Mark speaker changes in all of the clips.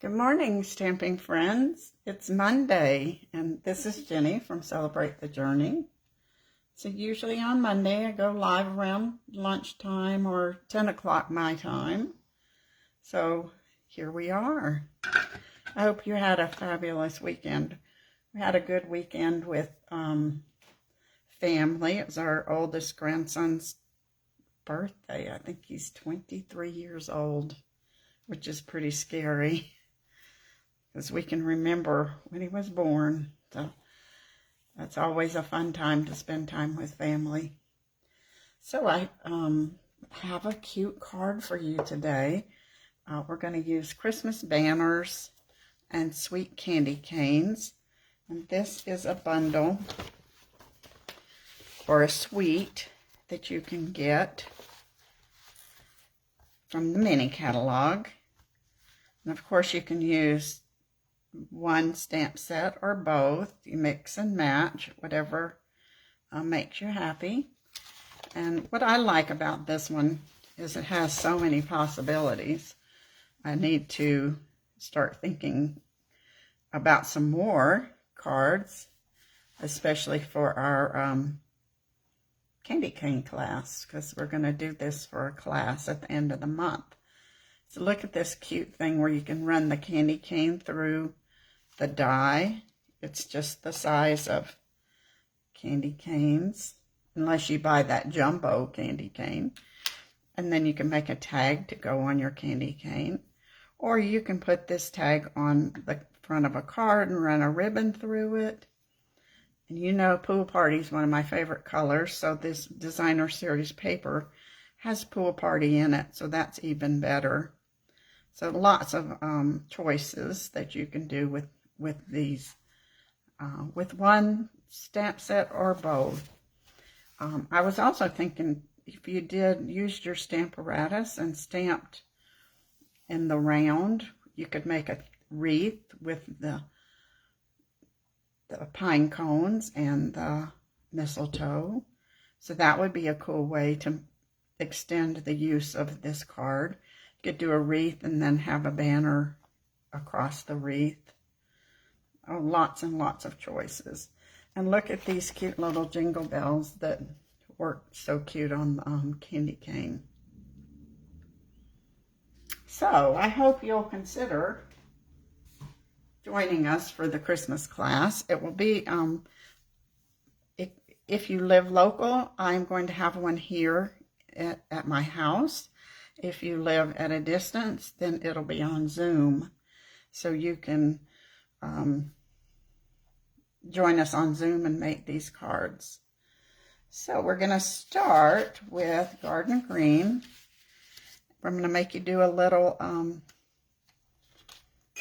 Speaker 1: Good morning, stamping friends. It's Monday, and this is Jenny from Celebrate the Journey. So usually on Monday, I go live around lunchtime or 10 o'clock my time. So here we are. I hope you had a fabulous weekend. We had a good weekend with family. It was our oldest grandson's birthday. I think he's 23 years old, which is pretty scary, because we can remember when he was born. So that's always a fun time to spend time with family. So I have a cute card for you today. We're going to use Christmas banners and sweet candy canes. And this is a bundle or a suite that you can get from the mini catalog. And of course you can use one stamp set or both. You mix and match, whatever makes you happy. And what I like about this one is it has so many possibilities. I need to start thinking about some more cards, especially for our candy cane class, because we're going to do this for a class at the end of the month. So look at this cute thing where you can run the candy cane through the die. It's just the size of candy canes, unless you buy that jumbo candy cane. And then you can make a tag to go on your candy cane. Or you can put this tag on the front of a card and run a ribbon through it. And you know, Pool Party is one of my favorite colors, so this designer series paper has Pool Party in it, so that's even better. So lots of choices that you can do with these, with one stamp set or both. I was also thinking, if you did use your Stamparatus and stamped in the round, you could make a wreath with the pine cones and the mistletoe. So that would be a cool way to extend the use of this card. You could do a wreath and then have a banner across the wreath. Oh, lots and lots of choices. And look at these cute little jingle bells that work so cute on candy cane. So I hope you'll consider joining us for the Christmas class. It will be, if you live local, I'm going to have one here at my house. If you live at a distance, then it'll be on Zoom. So you can join us on Zoom and make these cards. So we're going to start with Garden Green. I'm going to make you do a little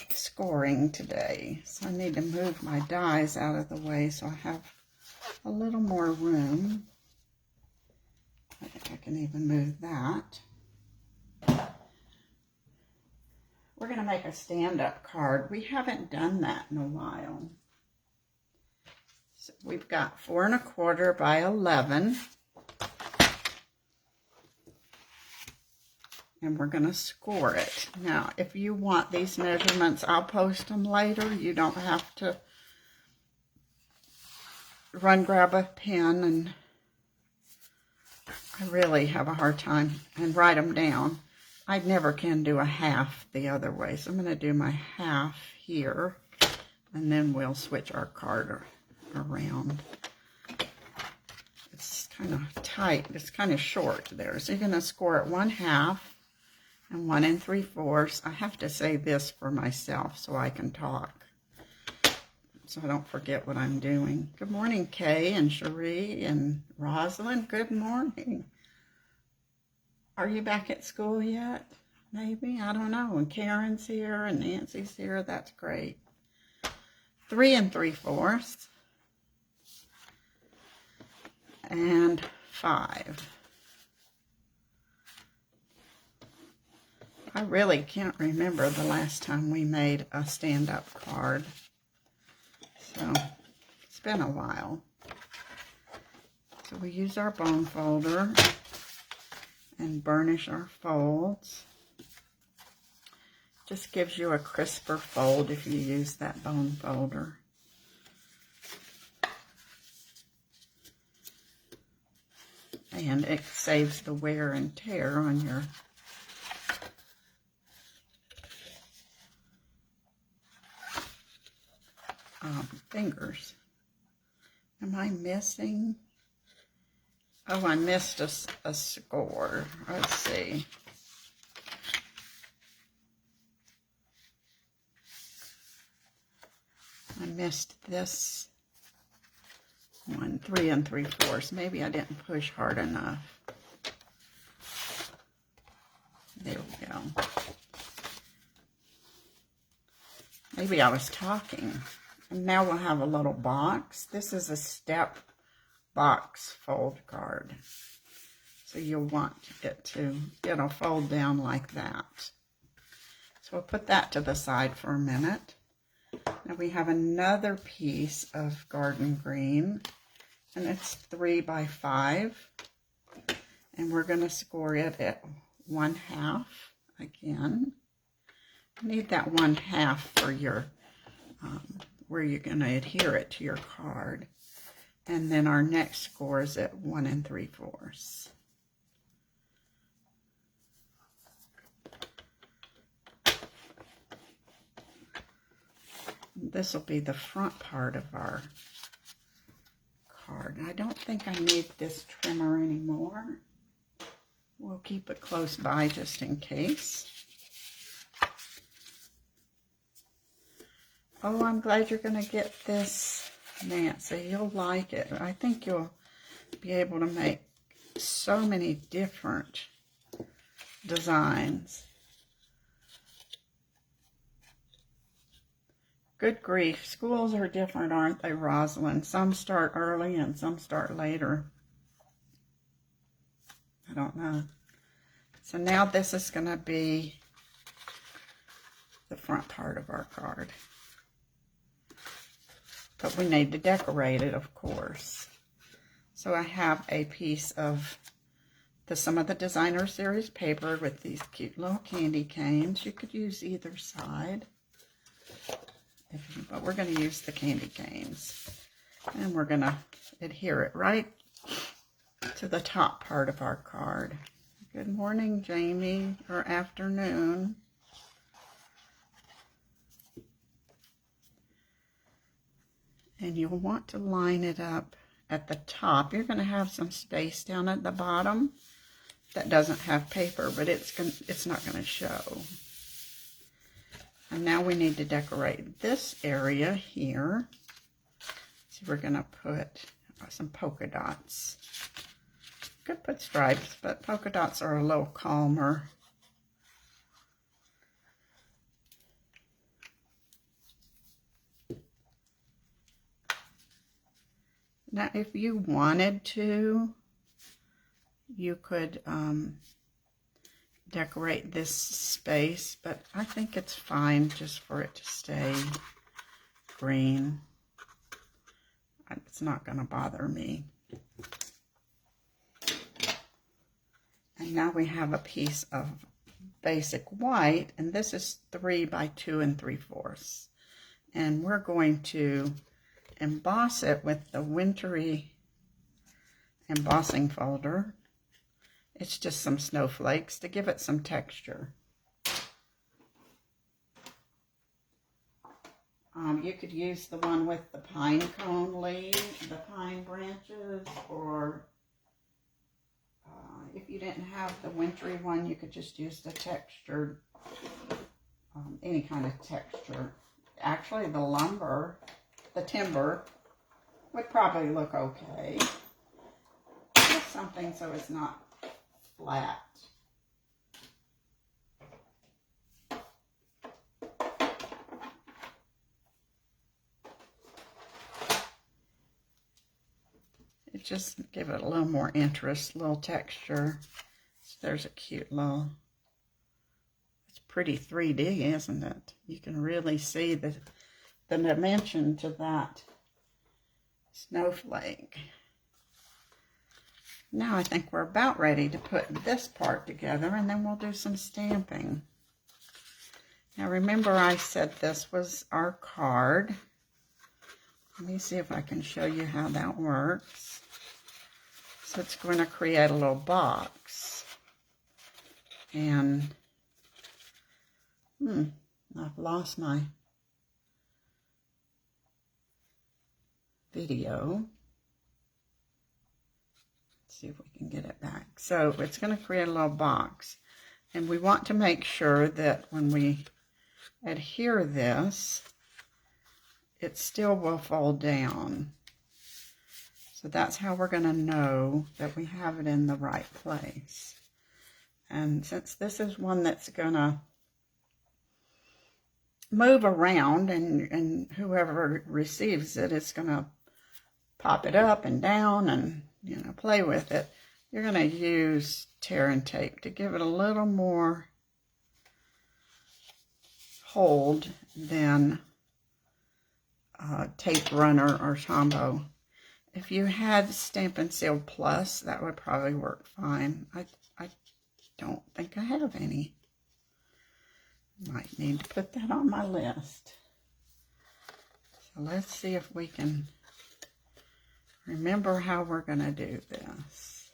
Speaker 1: scoring today. So I need to move my dies out of the way so I have a little more room. I think I can even move that. We're going to make a stand-up card. We haven't done that in a while. So we've got 4 1/4 by 11. And we're going to score it. Now, if you want these measurements, I'll post them later. You don't have to grab a pen, and I really have a hard time and write them down. I never can do a half the other way, so I'm going to do my half here, and then we'll switch our card around. It's kind of tight. It's kind of short there. So you're going to score it 1/2 and 1 3/4. I have to say this for myself so I can talk, so I don't forget what I'm doing. Good morning, Kay and Cherie and Rosalind. Good morning. Are you back at school yet? Maybe, I don't know. And Karen's here and Nancy's here. That's great. 3 3/4 and 5. I really can't remember the last time we made a stand-up card. So it's been a while. So we use our bone folder and burnish our folds. Just gives you a crisper fold if you use that bone folder. And it saves the wear and tear on your fingers. Am I missing? Oh, I missed a score. Let's see. I missed this one, 3 3/4. Maybe I didn't push hard enough. There we go. Maybe I was talking. And now we'll have a little box. This is a step box fold card. So you'll want it to, it'll fold down like that. So we'll put that to the side for a minute. Now we have another piece of garden green, and it's 3 by 5. And we're going to score it at 1/2 again. You need that 1/2 for your, where you're going to adhere it to your card. And then our next score is at 1 3/4. This will be the front part of our card. I don't think I need this trimmer anymore. We'll keep it close by just in case. Oh, I'm glad you're going to get this, Nancy. You'll like it. I think you'll be able to make so many different designs. Good grief. Schools are different, aren't they, Rosalind? Some start early and some start later. I don't know. So now this is going to be the front part of our card. But we need to decorate it, of course. So I have a piece of some of the Designer Series paper with these cute little candy canes. You could use either side. But we're going to use the candy canes. And we're going to adhere it right to the top part of our card. Good morning, Jamie, or afternoon. And you'll want to line it up at the top. You're going to have some space down at the bottom that doesn't have paper, but it's not going to show. And now we need to decorate this area here. So we're going to put some polka dots. Could put stripes, but polka dots are a little calmer. Now, if you wanted to, you could decorate this space, but I think it's fine just for it to stay green. It's not going to bother me. And now we have a piece of basic white, and this is 3 by 2 3/4. And we're going to emboss it with the wintry embossing folder. It's just some snowflakes to give it some texture. You could use the one with the pine cone leaves, the pine branches, or if you didn't have the wintry one, you could just use the textured, any kind of texture. Actually, the lumber, the timber, would probably look okay. Just something so it's not flat. It just give it a little more interest, a little texture. So there's a cute little, it's pretty 3D, isn't it? You can really see the dimension to that snowflake. Now I think we're about ready to put this part together, and then we'll do some stamping. Now remember I said this was our card. Let me see if I can show you how that works. So it's going to create a little box. And I've lost my video. Let's see if we can get it back. So it's going to create a little box. And we want to make sure that when we adhere this, it still will fold down. So that's how we're going to know that we have it in the right place. And since this is one that's going to move around and whoever receives it is going to pop it up and down and, you know, play with it, you're going to use tear and tape to give it a little more hold than tape runner or Tombow. If you had Stampin' Seal Plus, that would probably work fine. I don't think I have any. Might need to put that on my list. So let's see if we can remember how we're going to do this.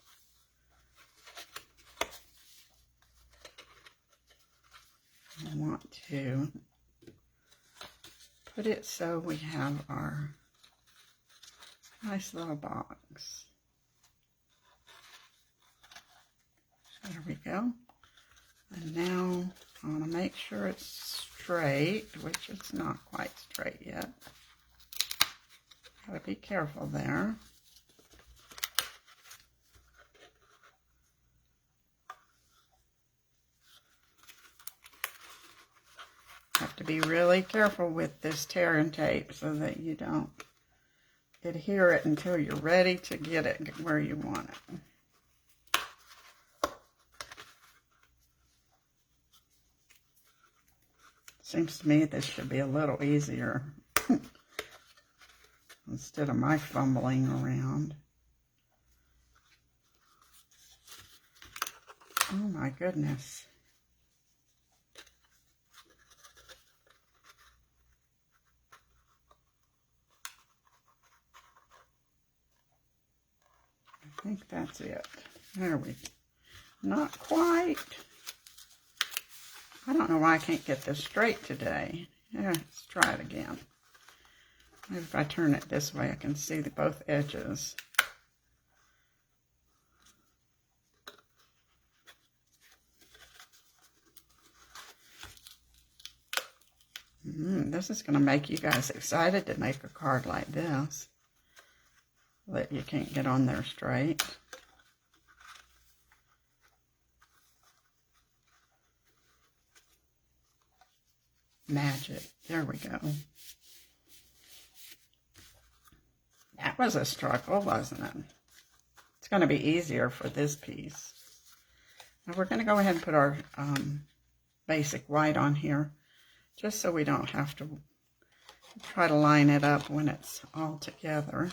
Speaker 1: I want to put it so we have our nice little box. There we go. And now I want to make sure it's straight, which it's not quite straight yet. Gotta be careful there. Have to be really careful with this tear and tape so that you don't adhere it until you're ready to get it where you want it. Seems to me this should be a little easier instead of my fumbling around. Oh my goodness. I think that's it. There we go. Not quite. I don't know why I can't get this straight today. Yeah, let's try it again. Maybe if I turn it this way, I can see both edges. This is going to make you guys excited to make a card like this that you can't get on there straight. Magic. There we go. That was a struggle, wasn't it? It's going to be easier for this piece. Now we're going to go ahead and put our basic white on here, just so we don't have to try to line it up when it's all together.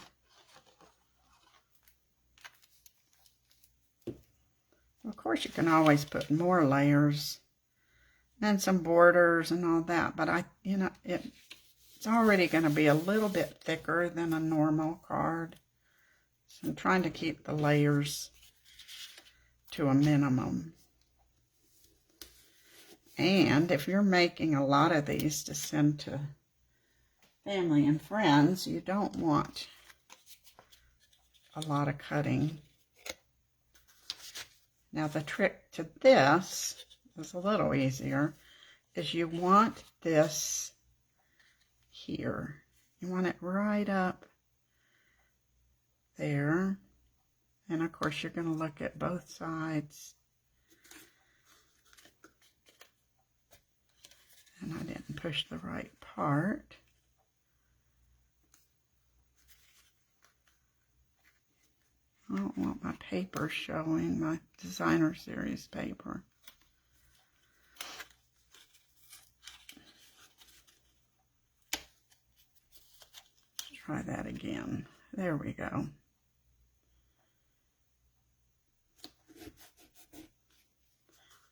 Speaker 1: Of course, you can always put more layers and some borders and all that, but it's already going to be a little bit thicker than a normal card. So I'm trying to keep the layers to a minimum. And if you're making a lot of these to send to family and friends, you don't want a lot of cutting. Now the trick to this is a little easier, is you want this here. You want it right up there. And of course you're going to look at both sides. And I didn't push the right part. I don't want my paper showing, my designer series paper. Let's try that again. There we go.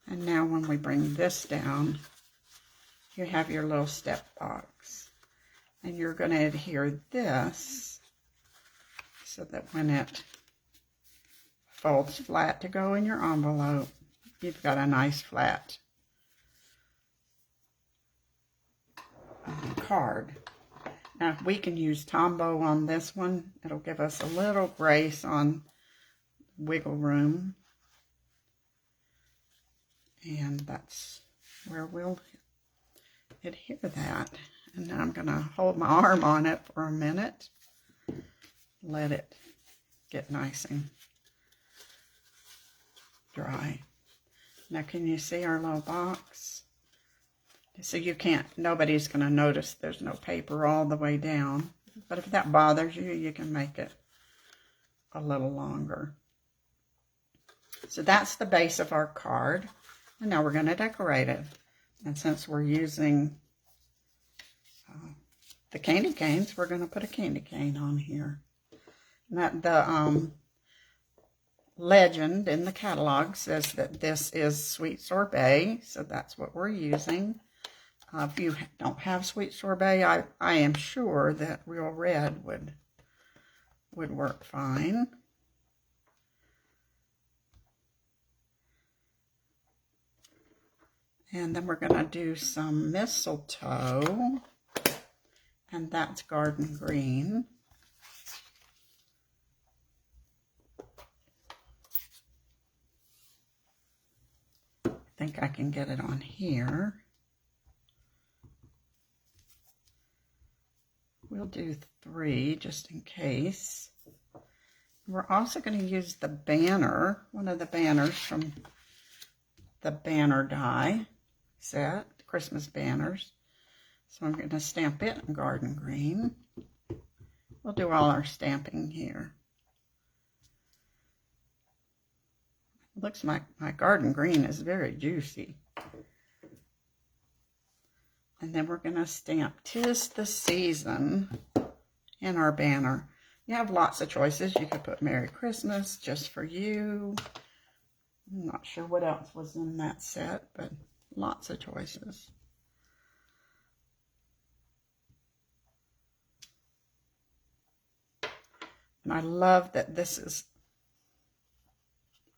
Speaker 1: And now when we bring this down, you have your little step box. And you're going to adhere this so that when it folds flat to go in your envelope, you've got a nice flat card. Now we can use Tombow on this one. It'll give us a little grace on wiggle room. And that's where we'll adhere that. And now I'm going to hold my arm on it for a minute. Let it get nice and dry. Now can you see our little box? So you can't, nobody's going to notice there's no paper all the way down. But if that bothers you, you can make it a little longer. So that's the base of our card. And now we're going to decorate it. And since we're using the candy canes, we're going to put a candy cane on here. Now, the legend in the catalog says that this is sweet sorbet, so that's what we're using. If you don't have sweet sorbet, I am sure that real red would work fine. And then we're going to do some mistletoe, and that's garden green. I think I can get it on here. We'll do 3 just in case. We're also going to use the banner, one of the banners from the banner die set, Christmas banners. So I'm going to stamp it in garden green. We'll do all our stamping here. Looks like my garden green is very juicy. And then we're going to stamp "'Tis the Season" in our banner. You have lots of choices. You could put "Merry Christmas," "Just for You." I'm not sure what else was in that set, but lots of choices. And I love that this is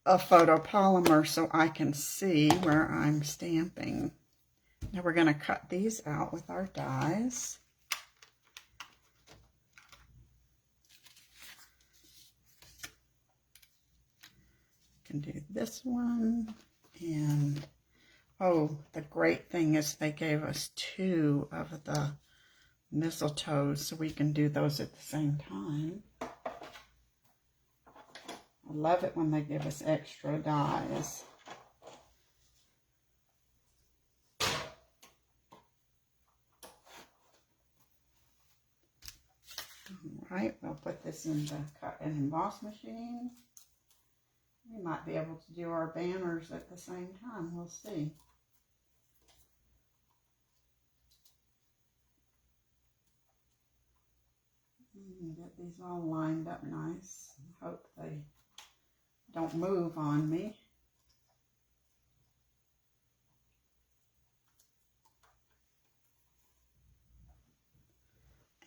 Speaker 1: a photopolymer so I can see where I'm stamping. Now we're going to cut these out with our dies. Can do this one. And oh, the great thing is they gave us 2 of the mistletoes, so we can do those at the same time. I love it when they give us extra dies. Alright, we'll put this in the cut and emboss machine. We might be able to do our banners at the same time. We'll see. Get these all lined up nice. Hope they don't move on me.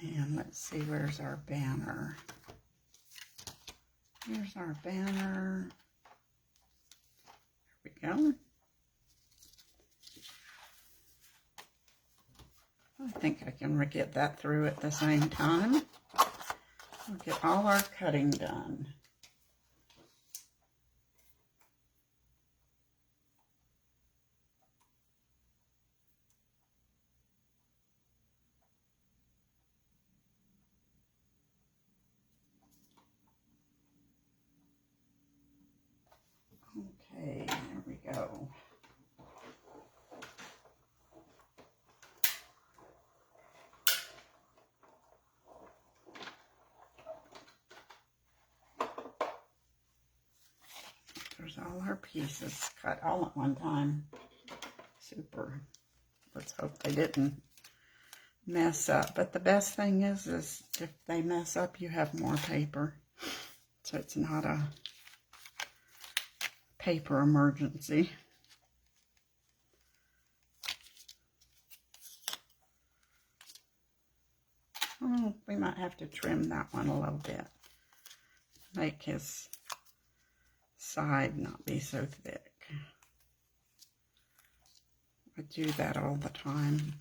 Speaker 1: And let's see, where's our banner? Here's our banner. There we go. I think I can get that through at the same time. We'll get all our cutting done. Okay, there we go. There's all our pieces cut all at one time. Super. Let's hope they didn't mess up. But the best thing is if they mess up, you have more paper. So it's not a paper emergency. Well, we might have to trim that one a little bit. Make his side not be so thick. I do that all the time.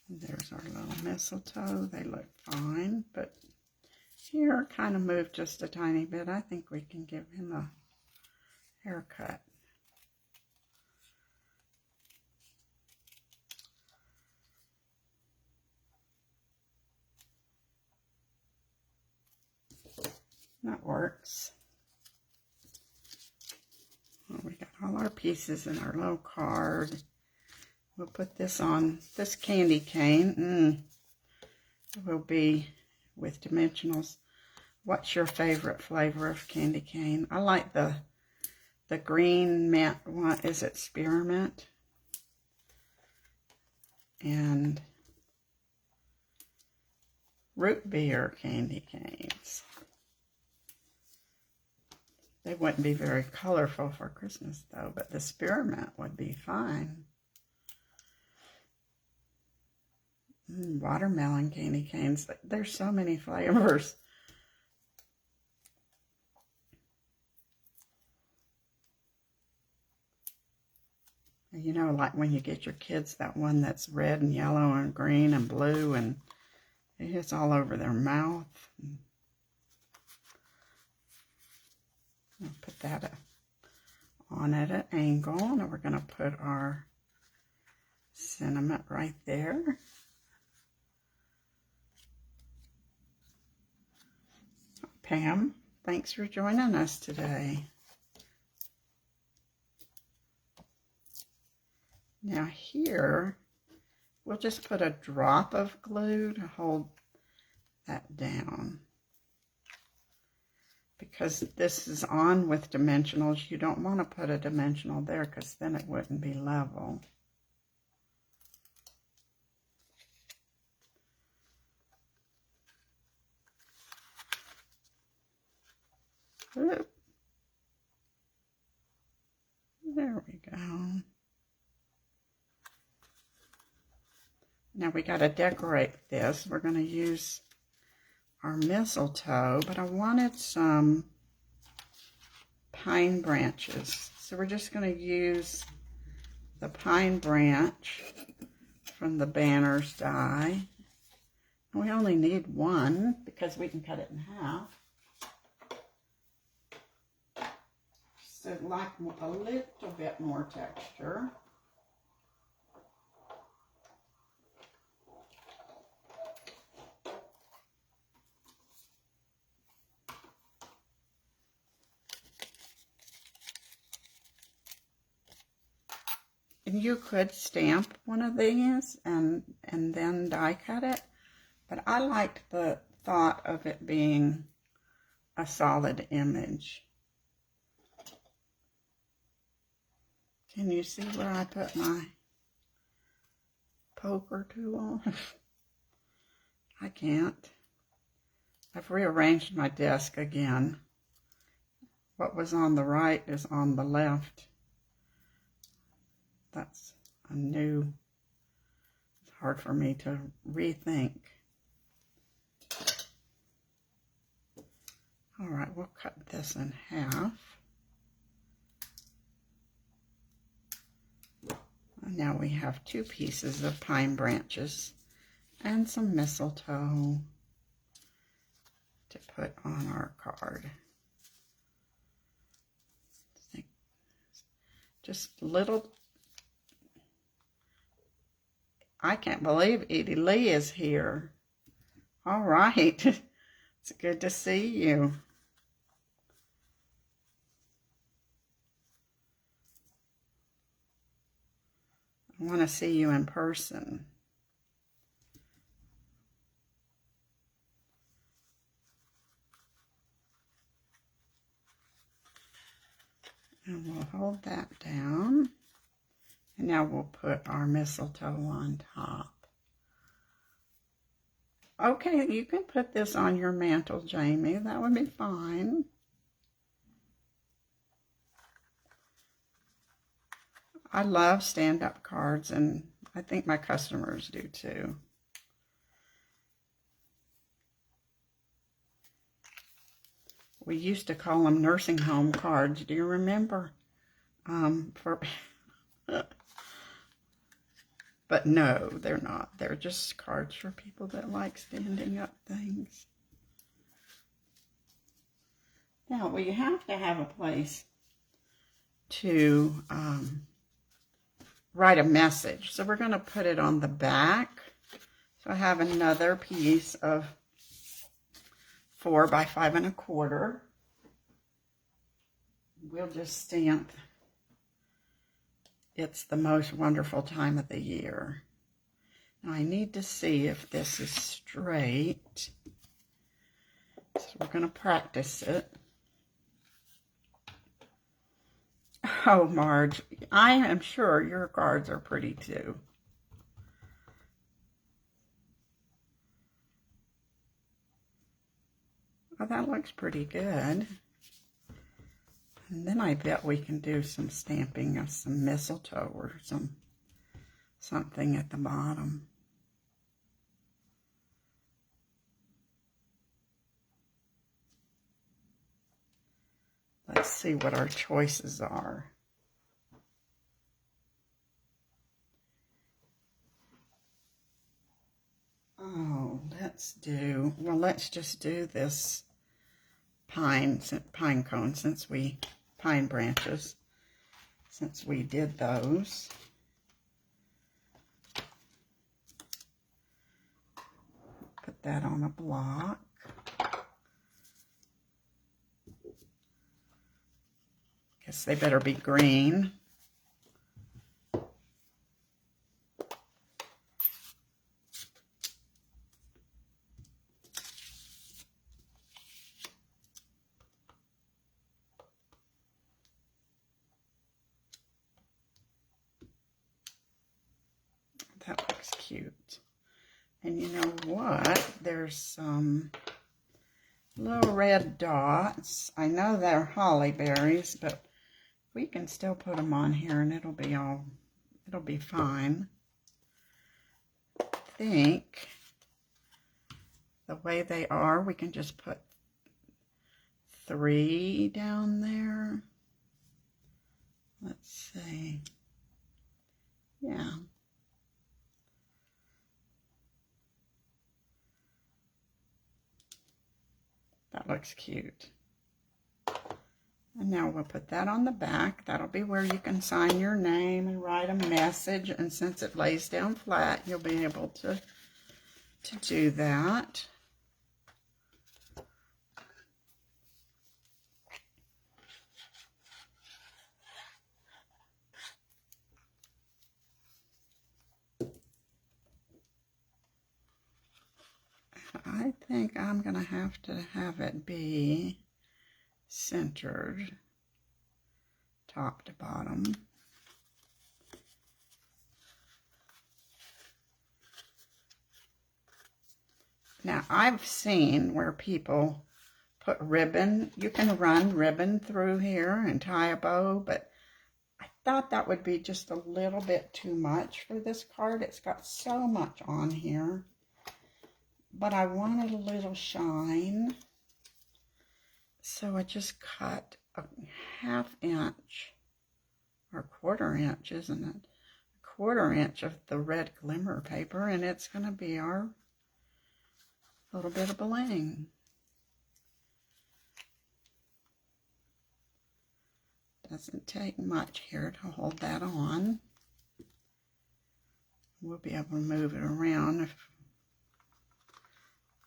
Speaker 1: There's our little mistletoe. They look fine, but here kind of moved just a tiny bit. I think we can give him a haircut. That works. Well, we got all our pieces in our little card. We'll put this on this candy cane. It will be with dimensionals. What's your favorite flavor of candy cane? I like the green mint one. Is it spearmint? And root beer candy canes. They wouldn't be very colorful for Christmas though, but the spearmint would be fine. Watermelon candy canes. There's so many flavors. You know, like when you get your kids that one that's red and yellow and green and blue and it's all over their mouth. I'll put that on at an angle, and we're going to put our sentiment right there. Pam, thanks for joining us today. Now here, we'll just put a drop of glue to hold that down. Because this is on with dimensionals, you don't want to put a dimensional there because then it wouldn't be level. Oop. There we go. Now we got to decorate this. We're going to use our mistletoe, but I wanted some pine branches. So we're just going to use the pine branch from the banners die. We only need one because we can cut it in half. So like a little bit more texture. And you could stamp one of these and then die cut it, but I liked the thought of it being a solid image. Can you see where I put my poker tool? I can't. I've rearranged my desk again. What was on the right is on the left. That's a new, it's hard for me to rethink. All right, we'll cut this in half. And now we have 2 pieces of pine branches and some mistletoe to put on our card. Just little. I can't believe Edie Lee is here. All right. It's good to see you. I want to see you in person. And we'll hold that down. And now we'll put our mistletoe on top. Okay, you can put this on your mantle, Jamie. That would be fine. I love stand-up cards, and I think my customers do too. We used to call them nursing home cards. Do you remember? But no, they're not. They're just cards for people that like standing up things. Now, we have to have a place to write a message. So we're going to put it on the back. So I have another piece of 4 by 5 1/4. We'll just stamp, "It's the most wonderful time of the year." Now I need to see if this is straight. So we're going to practice it. Oh, Marge, I am sure your cards are pretty too. Oh, that looks pretty good. And then I bet we can do some stamping of some mistletoe or something at the bottom. Let's see what our choices are. Oh, let's just do this pine cone pine branches, since we did those. Put that on a block. Guess they better be green. That looks cute. And you know what? There's some little red dots. I know they're holly berries, but we can still put them on here and it'll be fine. I think the way they are, we can just put 3 down there. Let's see. Yeah. That looks cute. And now we'll put that on the back. That'll be where you can sign your name and write a message. And since it lays down flat, you'll be able to do that. I think I'm going to have it be centered top to bottom. Now, I've seen where people put ribbon. You can run ribbon through here and tie a bow, but I thought that would be just a little bit too much for this card. It's got so much on here. But I wanted a little shine, so I just cut a 1/2 inch, or 1/4 inch, isn't it? 1/4 inch of the red glimmer paper, and it's going to be our little bit of bling. Doesn't take much here to hold that on. We'll be able to move it around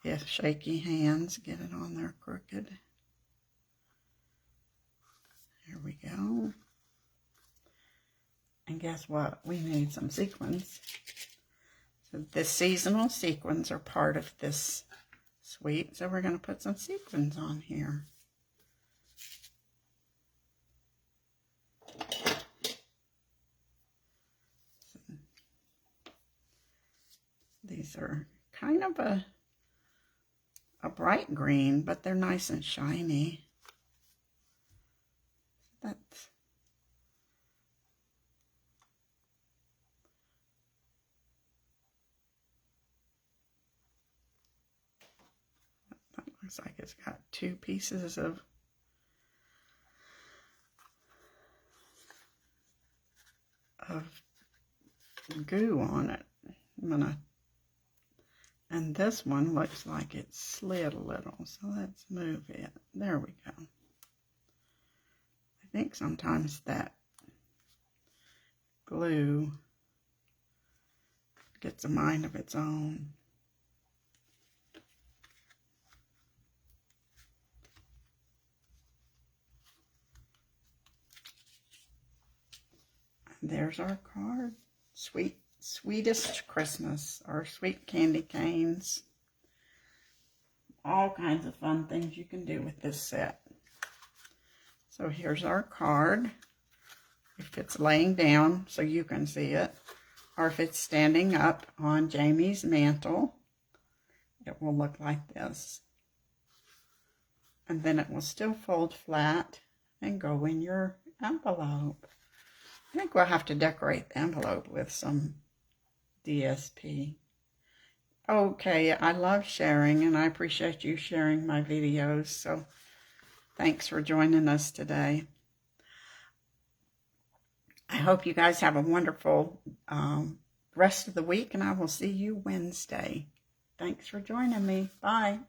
Speaker 1: if shaky hands get it on there crooked. Here we go. And guess what? We need some sequins. So the seasonal sequins are part of this suite, so we're going to put some sequins on here. These are kind of a bright green, but they're nice and shiny. Looks like it's got 2 pieces of goo on it. And this one looks like it slid a little, so let's move it. There we go. I think sometimes that glue gets a mind of its own. And there's our card. Sweetest Christmas, or sweet candy canes. All kinds of fun things you can do with this set. So here's our card. If it's laying down so you can see it, or if it's standing up on Jamie's mantle, it will look like this. And then it will still fold flat and go in your envelope. I think we'll have to decorate the envelope with some DSP. Okay, I love sharing, and I appreciate you sharing my videos, so thanks for joining us today. I hope you guys have a wonderful rest of the week, and I will see you Wednesday. Thanks for joining me. Bye.